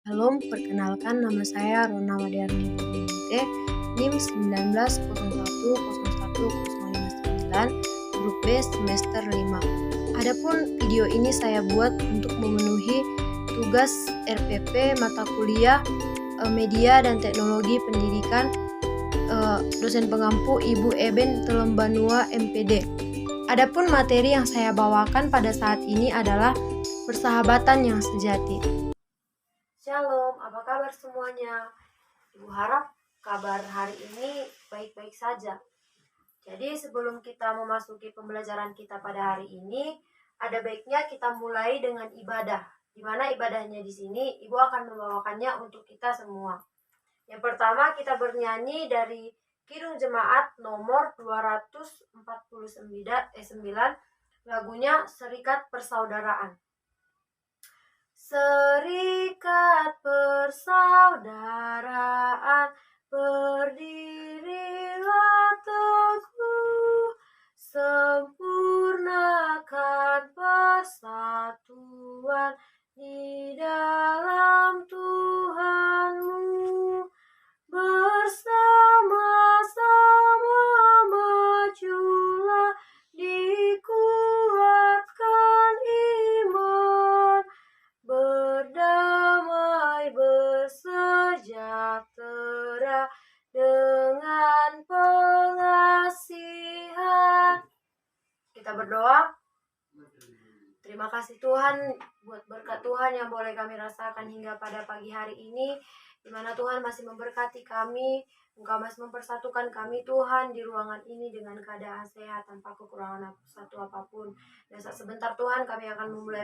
Halo, perkenalkan nama saya Rona Wadiarni Purniente, NIM 19010109, grup B semester 5. Adapun video ini saya buat untuk memenuhi tugas RPP mata kuliah Media dan Teknologi Pendidikan dosen pengampu Ibu Eben Telembanua MPD. Adapun materi yang saya bawakan pada saat ini adalah persahabatan yang sejati. Shalom, apa kabar semuanya? Ibu harap kabar hari ini baik-baik saja. Jadi sebelum kita memasuki pembelajaran kita pada hari ini, ada baiknya kita mulai dengan ibadah. Di mana ibadahnya di sini, Ibu akan membawakannya untuk kita semua. Yang pertama kita bernyanyi dari Kidung Jemaat nomor 249, lagunya Serikat Persaudaraan. Serikat persaudaraan, berdirilah teguh, sempurnakan persatuan di dalam Tuhanmu. Bersama-sama majulah, dikuatkan iman, berdamai bersejahtera dengan pengasihan. Kita berdoa. Terima kasih Tuhan buat berkat Tuhan yang boleh kami rasakan hingga pada pagi hari ini, di mana Tuhan masih memberkati kami. Engkau masih mempersatukan kami Tuhan di ruangan ini dengan keadaan sehat tanpa kekurangan satu apapun. Dan saat sebentar Tuhan kami akan memulai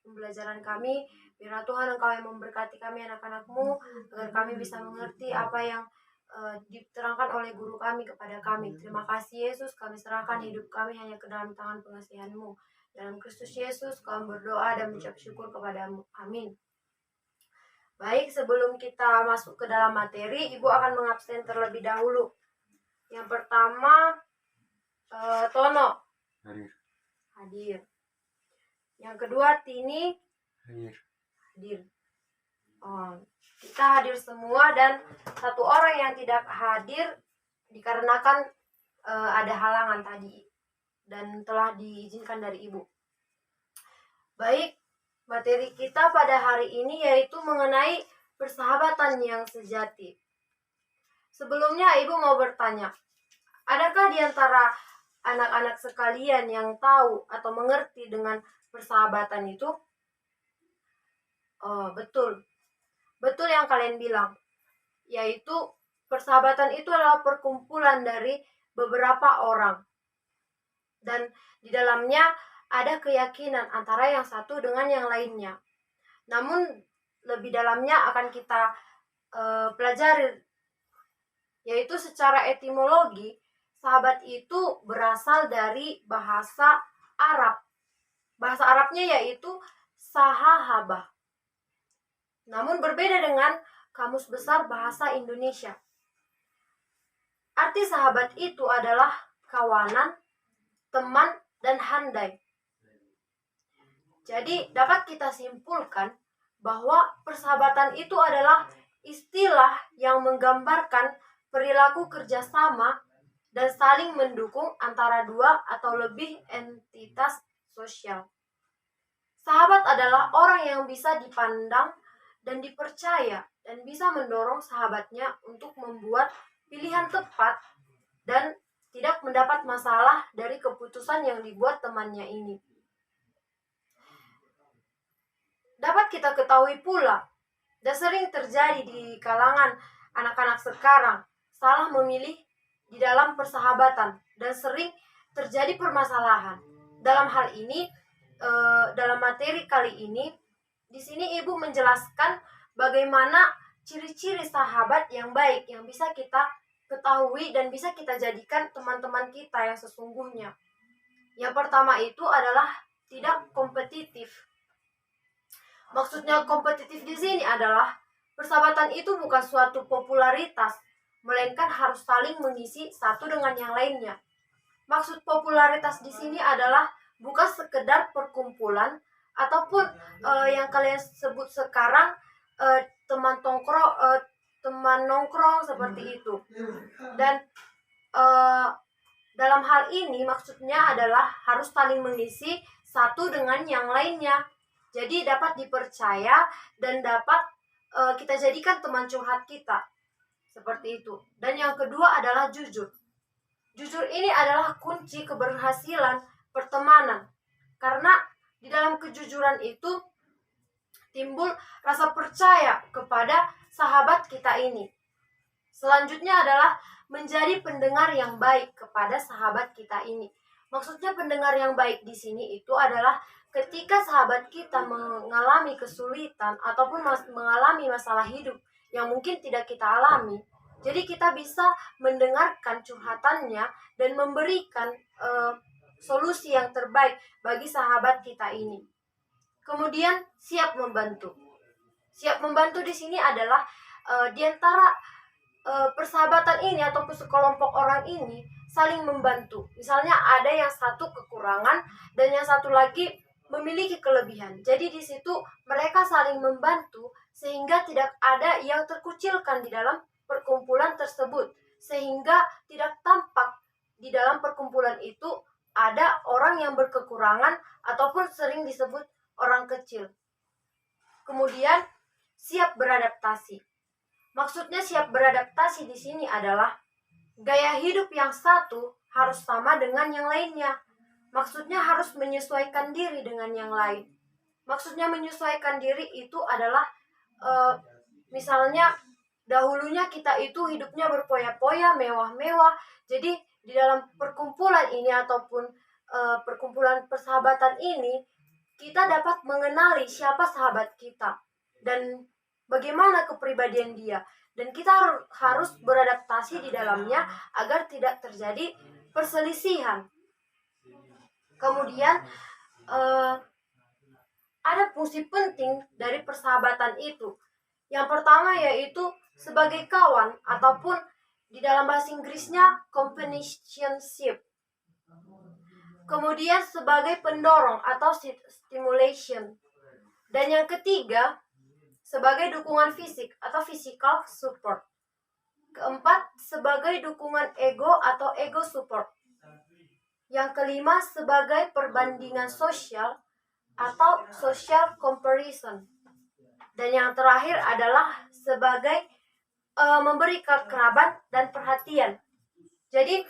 pembelajaran kami. Biarlah Tuhan Engkau yang memberkati kami anak-anak-Mu, agar kami bisa mengerti apa yang diterangkan oleh guru kami kepada kami. Terima kasih Yesus, kami serahkan hidup kami hanya ke dalam tangan pengasihan-Mu. Dalam Kristus Yesus kami berdoa dan mengucap syukur kepadamu. Amin. Baik, sebelum kita masuk ke dalam materi, Ibu akan mengabsen terlebih dahulu. Yang pertama, Tono. Hadir. Yang kedua, Tini. Hadir. Kita hadir semua, dan satu orang yang tidak hadir dikarenakan ada halangan tadi dan telah diizinkan dari Ibu. Baik, materi kita pada hari ini yaitu mengenai persahabatan yang sejati. Sebelumnya Ibu mau bertanya, adakah di antara anak-anak sekalian yang tahu atau mengerti dengan persahabatan itu? Betul. Betul yang kalian bilang, yaitu persahabatan itu adalah perkumpulan dari beberapa orang. Dan di dalamnya ada keyakinan antara yang satu dengan yang lainnya. Namun lebih dalamnya akan kita pelajari, yaitu secara etimologi, sahabat itu berasal dari bahasa Arab. Bahasa Arabnya yaitu sahahabah. Namun berbeda dengan Kamus Besar Bahasa Indonesia. Arti sahabat itu adalah kawanan, teman, dan handai. Jadi dapat kita simpulkan bahwa persahabatan itu adalah istilah yang menggambarkan perilaku kerjasama dan saling mendukung antara dua atau lebih entitas sosial. Sahabat adalah orang yang bisa dipandang dan dipercaya dan bisa mendorong sahabatnya untuk membuat pilihan tepat dan tidak mendapat masalah dari keputusan yang dibuat temannya ini. Dapat kita ketahui pula, dan sering terjadi di kalangan anak-anak sekarang, salah memilih di dalam persahabatan dan sering terjadi permasalahan. Dalam hal ini, dalam materi kali ini, di sini Ibu menjelaskan bagaimana ciri-ciri sahabat yang baik yang bisa kita ketahui dan bisa kita jadikan teman-teman kita yang sesungguhnya. Yang pertama itu adalah tidak kompetitif. Maksudnya kompetitif di sini adalah persahabatan itu bukan suatu popularitas, melainkan harus saling mengisi satu dengan yang lainnya. Maksud popularitas di sini adalah bukan sekedar perkumpulan ataupun yang kalian sebut sekarang teman nongkrong seperti itu. Dan dalam hal ini maksudnya adalah harus saling mengisi satu dengan yang lainnya. Jadi dapat dipercaya dan dapat kita jadikan teman curhat kita. Seperti itu. Dan yang kedua adalah jujur. Jujur ini adalah kunci keberhasilan pertemanan. Karena di dalam kejujuran itu timbul rasa percaya kepada sahabat kita ini. Selanjutnya adalah menjadi pendengar yang baik kepada sahabat kita ini. Maksudnya pendengar yang baik di sini itu adalah ketika sahabat kita mengalami kesulitan ataupun mengalami masalah hidup yang mungkin tidak kita alami, jadi kita bisa mendengarkan curhatannya dan memberikan solusi yang terbaik bagi sahabat kita ini. Kemudian siap membantu. Siap membantu di sini adalah di antara persahabatan ini ataupun sekelompok orang ini saling membantu. Misalnya ada yang satu kekurangan dan yang satu lagi memiliki kelebihan. Jadi di situ mereka saling membantu sehingga tidak ada yang terkucilkan di dalam perkumpulan tersebut, sehingga tidak tampak di dalam perkumpulan itu ada orang yang berkekurangan ataupun sering disebut orang kecil. Kemudian siap beradaptasi. Maksudnya siap beradaptasi di sini adalah gaya hidup yang satu harus sama dengan yang lainnya. Maksudnya harus menyesuaikan diri dengan yang lain. Maksudnya menyesuaikan diri itu adalah misalnya dahulunya kita itu hidupnya berpoya-poya, mewah-mewah. Jadi di dalam perkumpulan ini ataupun perkumpulan persahabatan ini, kita dapat mengenali siapa sahabat kita dan bagaimana kepribadian dia. Dan kita harus beradaptasi di dalamnya agar tidak terjadi perselisihan. Kemudian ada fungsi penting dari persahabatan itu. Yang pertama yaitu sebagai kawan ataupun di dalam bahasa Inggrisnya companionship. Kemudian sebagai pendorong atau stimulation. Dan yang ketiga sebagai dukungan fisik atau physical support. Keempat sebagai dukungan ego atau ego support. Yang kelima sebagai perbandingan sosial atau social comparison. Dan yang terakhir adalah sebagai memberi kekerabatan dan perhatian. Jadi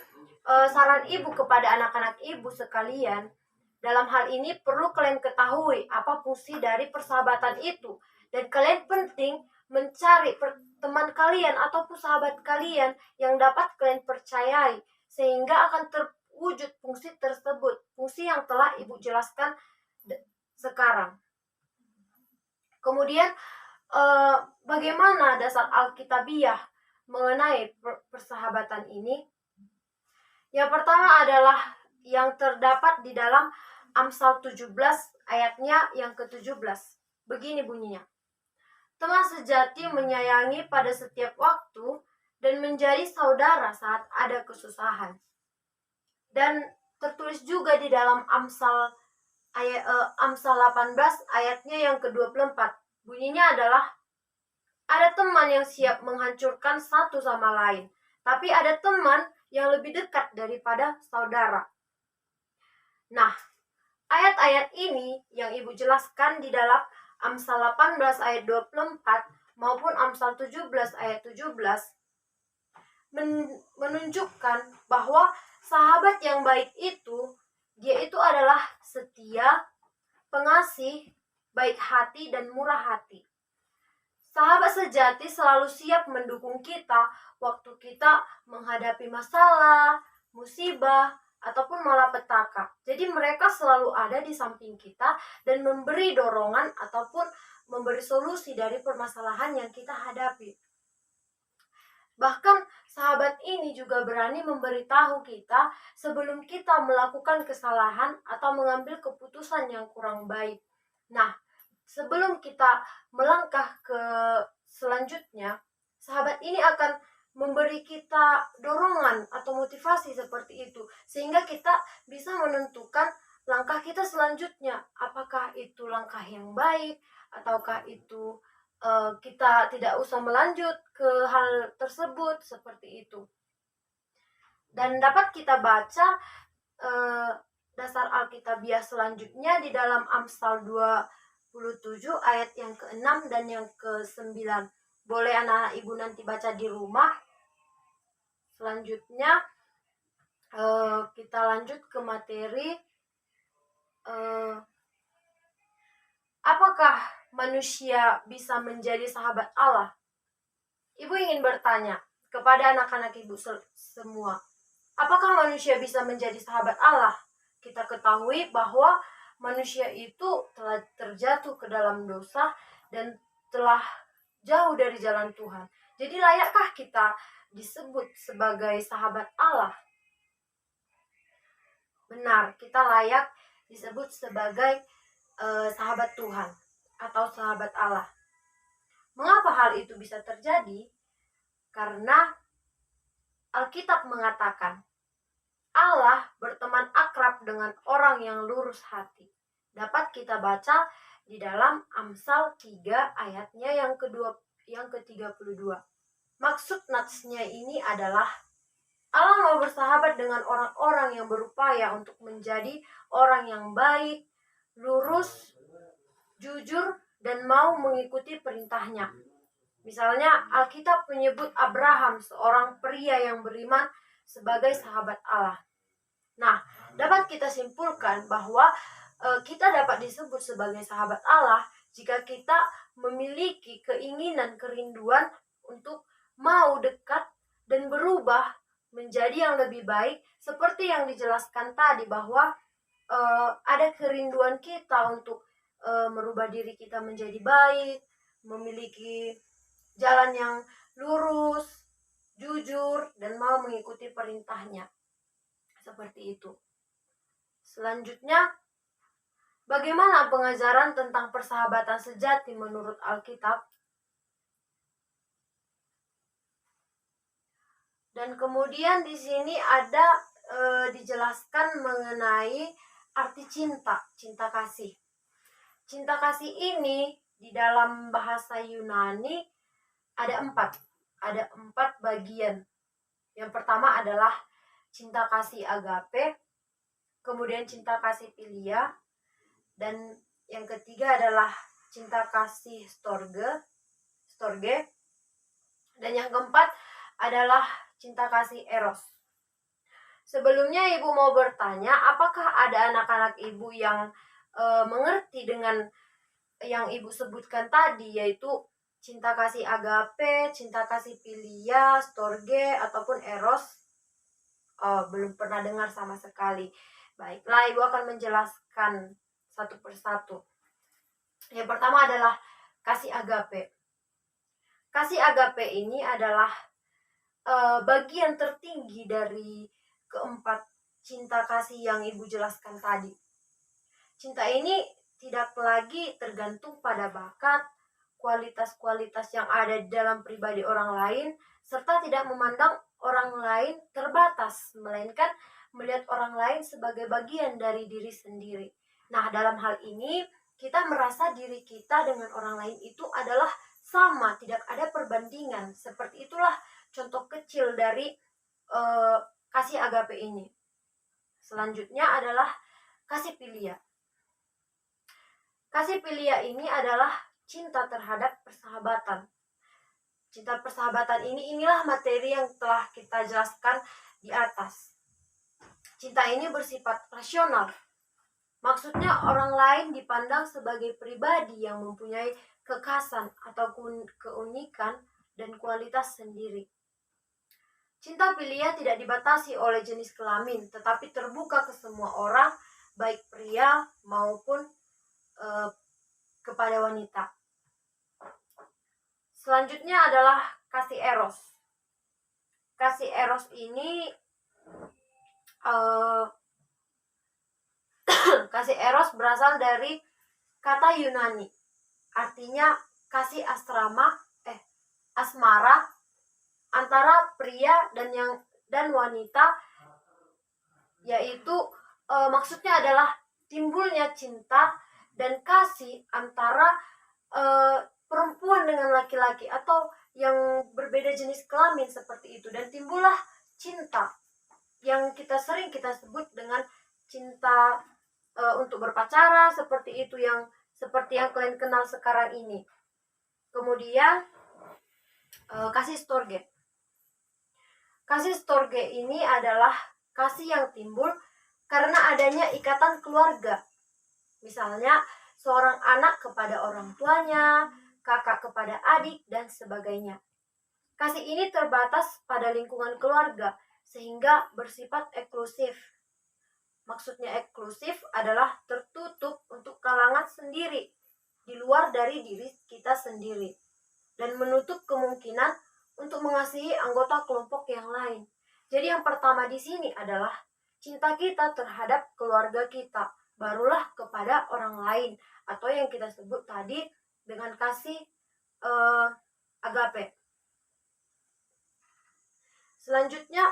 saran ibu kepada anak-anak ibu sekalian, dalam hal ini perlu kalian ketahui apa fungsi dari persahabatan itu. Dan kalian penting mencari teman kalian ataupun sahabat kalian yang dapat kalian percayai, sehingga akan terwujud fungsi tersebut, fungsi yang telah ibu jelaskan sekarang. Kemudian bagaimana dasar Alkitabiah mengenai persahabatan ini? Yang pertama adalah yang terdapat di dalam Amsal 17 ayatnya yang ke-17. Begini bunyinya. Teman sejati menyayangi pada setiap waktu dan menjadi saudara saat ada kesusahan. Dan tertulis juga di dalam Amsal 18 ayatnya yang ke-24. Bunyinya adalah, ada teman yang siap menghancurkan satu sama lain, tapi ada teman yang lebih dekat daripada saudara. Nah, ayat-ayat ini yang ibu jelaskan di dalam Amsal 18 ayat 24 maupun Amsal 17 ayat 17 menunjukkan bahwa sahabat yang baik itu, dia itu adalah setia, pengasih, baik hati, dan murah hati. Sahabat sejati selalu siap mendukung kita waktu kita menghadapi masalah, musibah, ataupun malapetaka. Jadi mereka selalu ada di samping kita dan memberi dorongan ataupun memberi solusi dari permasalahan yang kita hadapi. Bahkan sahabat ini juga berani memberitahu kita sebelum kita melakukan kesalahan atau mengambil keputusan yang kurang baik. Nah, sebelum kita melangkah ke selanjutnya, sahabat ini akan memberi kita dorongan atau motivasi seperti itu, sehingga kita bisa menentukan langkah kita selanjutnya. Apakah itu langkah yang baik, ataukah itu kita tidak usah melanjut ke hal tersebut seperti itu. Dan dapat kita baca dasar Alkitabiah selanjutnya di dalam Amsal 27 ayat yang ke-6 dan yang ke-9. Boleh anak-anak ibu nanti baca di rumah. Selanjutnya kita lanjut ke materi apakah manusia bisa menjadi sahabat Allah? Ibu ingin bertanya kepada anak-anak ibu semua, apakah manusia bisa menjadi sahabat Allah? Kita ketahui bahwa manusia itu telah terjatuh ke dalam dosa dan telah jauh dari jalan Tuhan. Jadi layakkah kita disebut sebagai sahabat Allah? Benar, kita layak disebut sebagai sahabat Tuhan atau sahabat Allah. Mengapa hal itu bisa terjadi? Karena Alkitab mengatakan Allah berteman akrab dengan orang yang lurus hati. Dapat kita baca di dalam Amsal 3 ayatnya yang ke-32. Maksud natsnya ini adalah Allah mau bersahabat dengan orang-orang yang berupaya untuk menjadi orang yang baik, lurus, jujur, dan mau mengikuti perintahnya. Misalnya Alkitab menyebut Abraham, seorang pria yang beriman, sebagai sahabat Allah. Nah, dapat kita simpulkan bahwa kita dapat disebut sebagai sahabat Allah jika kita memiliki keinginan, kerinduan untuk mau dekat dan berubah menjadi yang lebih baik, seperti yang dijelaskan tadi bahwa ada kerinduan kita untuk merubah diri kita menjadi baik, memiliki jalan yang lurus, jujur, dan mau mengikuti perintahnya. Seperti itu. Selanjutnya, bagaimana pengajaran tentang persahabatan sejati menurut Alkitab? Dan kemudian di sini ada dijelaskan mengenai arti cinta, cinta kasih. Cinta kasih ini di dalam bahasa Yunani ada 4 bagian. Yang pertama adalah cinta kasih agape, kemudian cinta kasih philia, dan yang ketiga adalah cinta kasih storge, dan yang keempat adalah cinta kasih eros. Sebelumnya ibu mau bertanya, apakah ada anak-anak ibu yang mengerti dengan yang ibu sebutkan tadi, yaitu cinta kasih agape, cinta kasih philia, storge, ataupun eros? Belum pernah dengar sama sekali. Baiklah, ibu akan menjelaskan satu persatu. Yang pertama adalah kasih agape. Kasih agape ini adalah bagian tertinggi dari keempat cinta kasih yang ibu jelaskan tadi. Cinta ini tidak lagi tergantung pada bakat, kualitas-kualitas yang ada di dalam pribadi orang lain, serta tidak memandang orang lain terbatas, melainkan melihat orang lain sebagai bagian dari diri sendiri. Nah, dalam hal ini kita merasa diri kita dengan orang lain itu adalah sama, tidak ada perbandingan. Seperti itulah contoh kecil dari kasih agape ini. Selanjutnya adalah kasih philia. Kasih philia ini adalah cinta terhadap persahabatan. Cinta persahabatan inilah materi yang telah kita jelaskan di atas. Cinta ini bersifat rasional. Maksudnya orang lain dipandang sebagai pribadi yang mempunyai kekhasan ataupun keunikan dan kualitas sendiri. Cinta philia tidak dibatasi oleh jenis kelamin, tetapi terbuka ke semua orang, baik pria maupun kepada wanita. Selanjutnya adalah kasih eros. Kasih eros ini kasih eros berasal dari kata Yunani, artinya kasih asmara antara pria dan wanita, yaitu maksudnya adalah timbulnya cinta dan kasih antara perempuan dengan laki-laki atau yang berbeda jenis kelamin seperti itu, dan timbullah cinta yang sering kita sebut dengan cinta untuk berpacaran, seperti itu, yang seperti yang kalian kenal sekarang ini. Kemudian kasih storge. Kasih storge ini adalah kasih yang timbul karena adanya ikatan keluarga. Misalnya seorang anak kepada orang tuanya, kakak kepada adik, dan sebagainya. Kasih ini terbatas pada lingkungan keluarga, sehingga bersifat eksklusif. Maksudnya eksklusif adalah tertutup untuk kalangan sendiri, di luar dari diri kita sendiri, dan menutup kemungkinan untuk mengasihi anggota kelompok yang lain. Jadi yang pertama di sini adalah cinta kita terhadap keluarga kita, barulah kepada orang lain, atau yang kita sebut tadi dengan kasih agape. Selanjutnya,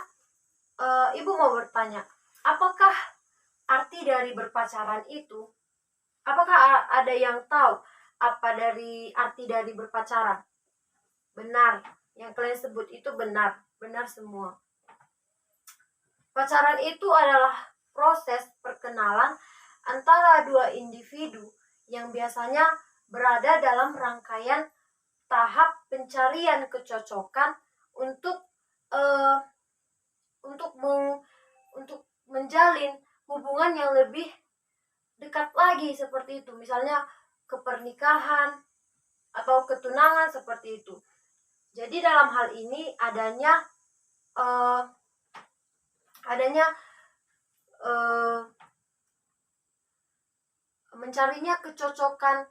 ibu mau bertanya, apakah arti dari berpacaran itu? Apakah ada yang tahu apa dari arti dari berpacaran? Benar, yang kalian sebut itu benar semua. Pacaran itu adalah proses perkenalan antara dua individu yang biasanya berada dalam rangkaian tahap pencarian kecocokan untuk menjalin hubungan yang lebih dekat lagi, seperti itu. Misalnya ke pernikahan atau ketunangan, seperti itu. Jadi dalam hal ini adanya mencarinya kecocokan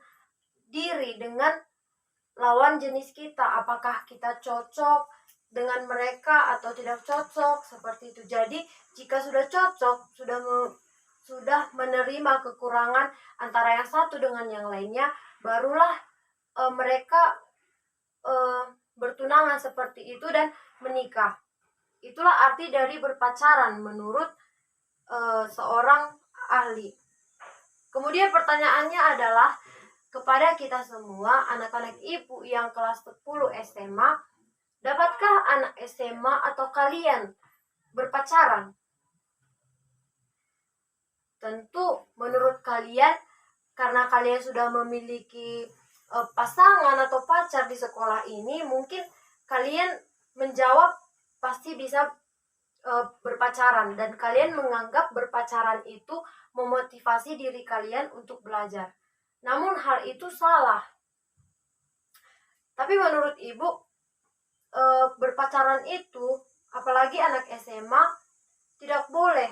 diri dengan lawan jenis kita, apakah kita cocok dengan mereka atau tidak cocok, seperti itu. Jadi jika sudah cocok, sudah menerima kekurangan antara yang satu dengan yang lainnya, barulah mereka bertunangan seperti itu dan menikah. Itulah arti dari berpacaran menurut seorang ahli. Kemudian pertanyaannya adalah kepada kita semua, anak-anak ibu yang kelas 10 SMA, dapatkah anak SMA atau kalian berpacaran? Tentu menurut kalian, karena kalian sudah memiliki pasangan atau pacar di sekolah ini, mungkin kalian menjawab pasti bisa berpacaran, dan kalian menganggap berpacaran itu memotivasi diri kalian untuk belajar. Namun hal itu salah. Tapi menurut ibu, berpacaran itu, apalagi anak SMA, tidak boleh,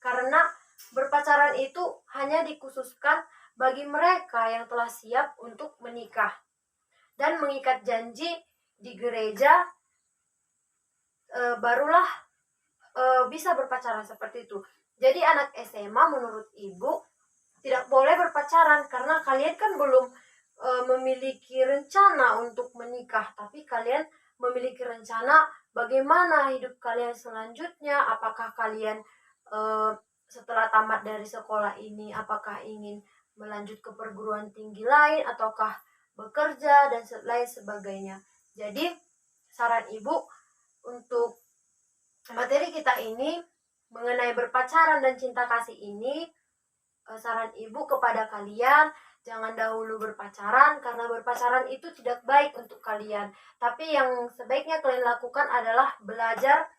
karena berpacaran itu hanya dikhususkan bagi mereka yang telah siap untuk menikah dan mengikat janji di gereja, barulah bisa berpacaran seperti itu. Jadi anak SMA menurut ibu tidak boleh berpacaran, karena kalian kan belum memiliki rencana untuk menikah, tapi kalian memiliki rencana bagaimana hidup kalian selanjutnya. Apakah kalian setelah tamat dari sekolah ini, apakah ingin melanjut ke perguruan tinggi lain, ataukah bekerja dan lain sebagainya. Jadi saran ibu untuk materi kita ini mengenai berpacaran dan cinta kasih ini, saran ibu kepada kalian, jangan dahulu berpacaran, karena berpacaran itu tidak baik untuk kalian. Tapi yang sebaiknya kalian lakukan adalah belajar,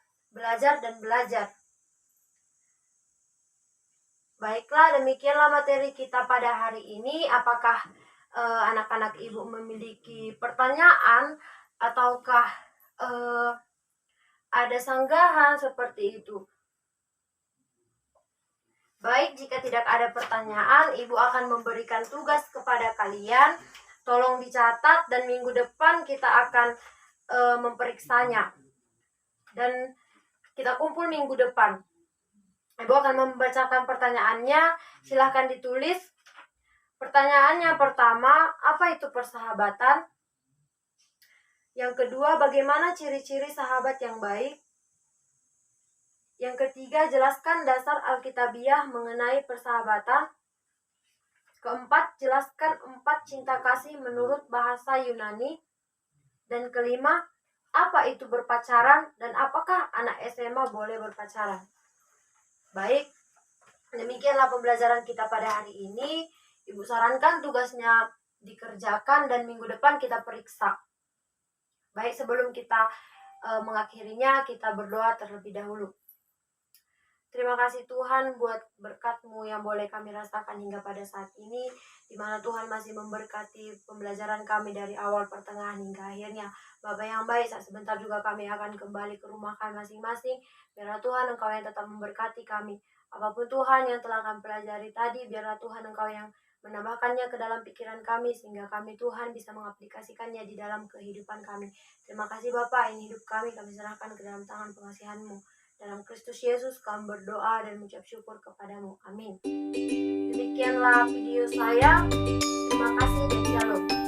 dan belajar. Baiklah, demikianlah materi kita pada hari ini. Apakah anak-anak ibu memiliki pertanyaan, ataukah ada sanggahan seperti itu? Baik, jika tidak ada pertanyaan, ibu akan memberikan tugas kepada kalian. Tolong dicatat, dan minggu depan kita akan memperiksanya. Dan kita kumpul minggu depan. Ibu akan membacakan pertanyaannya, silahkan ditulis. Pertanyaannya pertama, apa itu persahabatan? Yang kedua, bagaimana ciri-ciri sahabat yang baik? Yang ketiga, jelaskan dasar Alkitabiah mengenai persahabatan. Keempat, jelaskan 4 cinta kasih menurut bahasa Yunani. Dan kelima, apa itu berpacaran dan apakah anak SMA boleh berpacaran? Baik, demikianlah pembelajaran kita pada hari ini. Ibu sarankan tugasnya dikerjakan dan minggu depan kita periksa. Baik, sebelum kita mengakhirinya, kita berdoa terlebih dahulu. Terima kasih Tuhan buat berkat-Mu yang boleh kami rasakan hingga pada saat ini, di mana Tuhan masih memberkati pembelajaran kami dari awal, pertengahan, hingga akhirnya. Bapa yang baik, saat sebentar juga kami akan kembali ke rumah kami masing-masing. Biarlah Tuhan Engkau yang tetap memberkati kami. Apapun Tuhan yang telah kami pelajari tadi, biarlah Tuhan Engkau yang menambahkannya ke dalam pikiran kami, sehingga kami Tuhan bisa mengaplikasikannya di dalam kehidupan kami. Terima kasih Bapa, ini hidup kami serahkan ke dalam tangan pengasihan-Mu. Dalam Kristus Yesus kami berdoa dan mengucap syukur kepadamu. Amin. Demikianlah video saya. Terima kasih dan shalom.